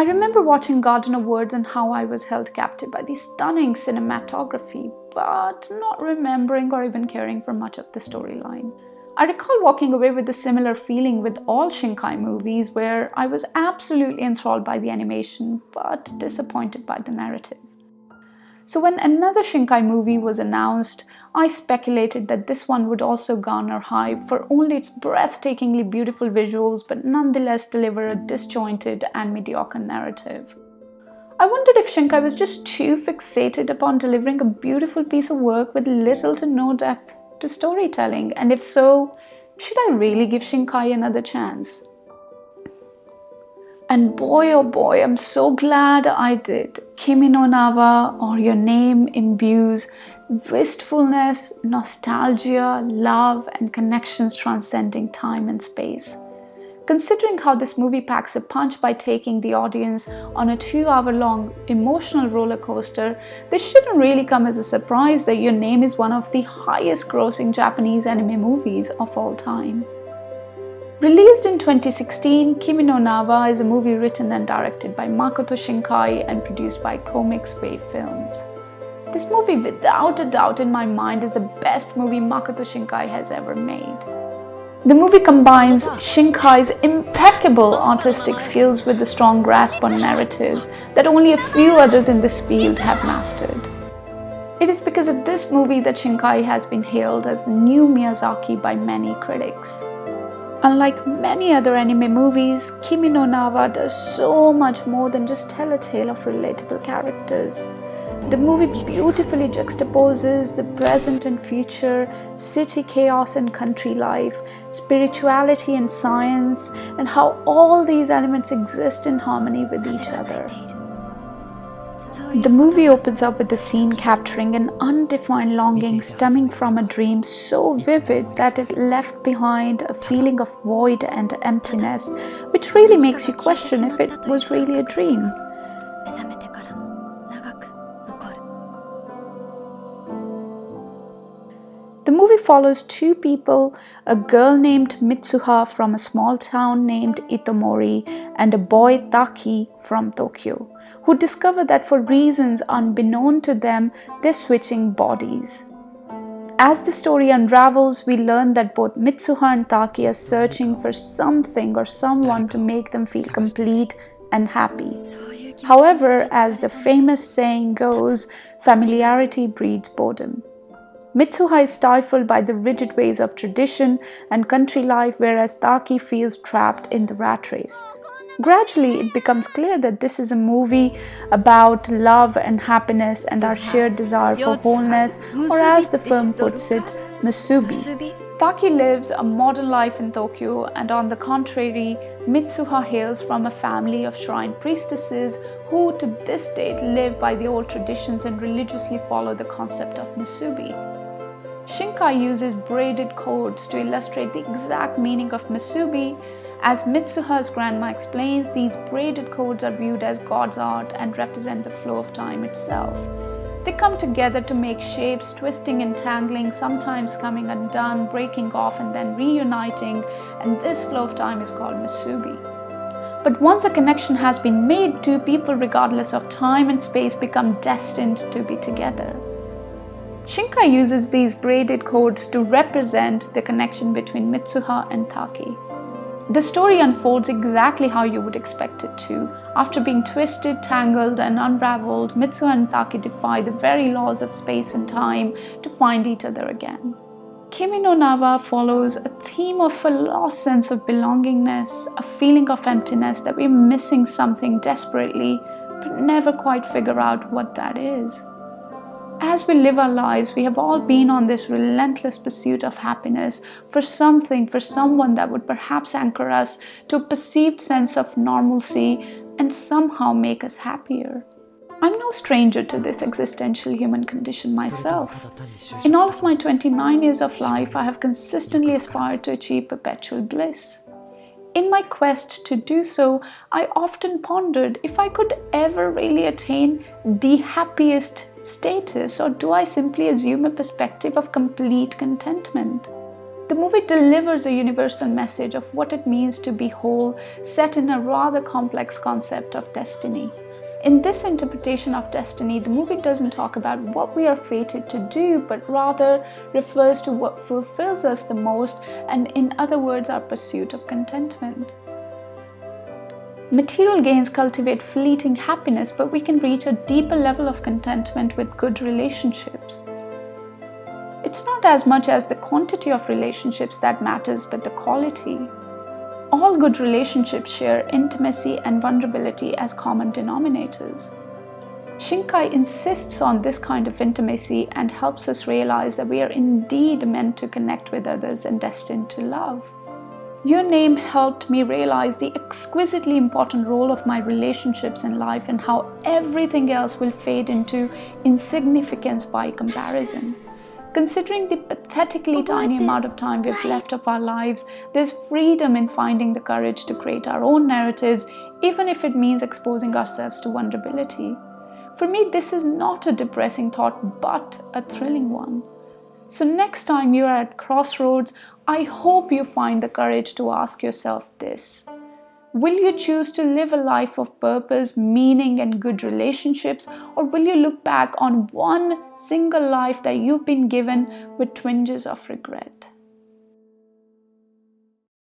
I remember watching Garden of Words and how I was held captive by the stunning cinematography, but not remembering or even caring for much of the storyline. I recall walking away with a similar feeling with all Shinkai movies, where I was absolutely enthralled by the animation, but disappointed by the narrative. So when another Shinkai movie was announced, I speculated that this one would also garner hype for only its breathtakingly beautiful visuals, but nonetheless deliver a disjointed and mediocre narrative. I wondered if Shinkai was just too fixated upon delivering a beautiful piece of work with little to no depth to storytelling, and if so, should I really give Shinkai another chance? And boy oh boy, I'm so glad I did. Kimi no Nawa, or Your Name, imbues wistfulness, nostalgia, love, and connections transcending time and space. Considering how this movie packs a punch by taking the audience on a 2-hour-long emotional roller coaster, this shouldn't really come as a surprise that Your Name is one of the highest-grossing Japanese anime movies of all time. Released in 2016, Kimi no Nawa is a movie written and directed by Makoto Shinkai and produced by Comics Wave Films. This movie, without a doubt in my mind, is the best movie Makoto Shinkai has ever made. The movie combines Shinkai's impeccable artistic skills with a strong grasp on narratives that only a few others in this field have mastered. It is because of this movie that Shinkai has been hailed as the new Miyazaki by many critics. Unlike many other anime movies, Kimi no Nawa does so much more than just tell a tale of relatable characters. The movie beautifully juxtaposes the present and future, city chaos and country life, spirituality and science, and how all these elements exist in harmony with each other. The movie opens up with a scene capturing an undefined longing stemming from a dream so vivid that it left behind a feeling of void and emptiness, which really makes you question if it was really a dream. The movie follows two people, a girl named Mitsuha from a small town named Itomori and a boy Taki from Tokyo, who discover that for reasons unbeknown to them, they're switching bodies. As the story unravels, we learn that both Mitsuha and Taki are searching for something or someone to make them feel complete and happy. However, as the famous saying goes, familiarity breeds boredom. Mitsuha is stifled by the rigid ways of tradition and country life, whereas Taki feels trapped in the rat race. Gradually, it becomes clear that this is a movie about love and happiness and our shared desire for wholeness, or as the film puts it, musubi. Taki lives a modern life in Tokyo, and on the contrary, Mitsuha hails from a family of shrine priestesses who to this date live by the old traditions and religiously follow the concept of musubi. Shinkai uses braided cords to illustrate the exact meaning of musubi. As Mitsuha's grandma explains, these braided cords are viewed as God's art and represent the flow of time itself. They come together to make shapes, twisting and tangling, sometimes coming undone, breaking off and then reuniting, and this flow of time is called musubi. But once a connection has been made, two people, regardless of time and space, become destined to be together. Shinkai uses these braided cords to represent the connection between Mitsuha and Taki. The story unfolds exactly how you would expect it to. After being twisted, tangled, and unraveled, Mitsuha and Taki defy the very laws of space and time to find each other again. Kimi no Nawa follows a theme of a lost sense of belongingness, a feeling of emptiness that we're missing something desperately, but never quite figure out what that is. As we live our lives, we have all been on this relentless pursuit of happiness for something, for someone that would perhaps anchor us to a perceived sense of normalcy and somehow make us happier. I'm no stranger to this existential human condition myself. In all of my 29 years of life, I have consistently aspired to achieve perpetual bliss. In my quest to do so, I often pondered if I could ever really attain the happiest status, or do I simply assume a perspective of complete contentment? The movie delivers a universal message of what it means to be whole, set in a rather complex concept of destiny. In this interpretation of destiny, the movie doesn't talk about what we are fated to do, but rather refers to what fulfills us the most, and in other words, our pursuit of contentment. Material gains cultivate fleeting happiness, but we can reach a deeper level of contentment with good relationships. It's not as much as the quantity of relationships that matters, but the quality. All good relationships share intimacy and vulnerability as common denominators. Shinkai insists on this kind of intimacy and helps us realize that we are indeed meant to connect with others and destined to love. Your Name helped me realize the exquisitely important role of my relationships in life and how everything else will fade into insignificance by comparison. Considering the pathetically tiny amount of time we've left of our lives, there's freedom in finding the courage to create our own narratives, even if it means exposing ourselves to vulnerability. For me, this is not a depressing thought, but a thrilling one. So next time you are at crossroads, I hope you find the courage to ask yourself this. Will you choose to live a life of purpose, meaning, and good relationships, or will you look back on one single life that you've been given with twinges of regret?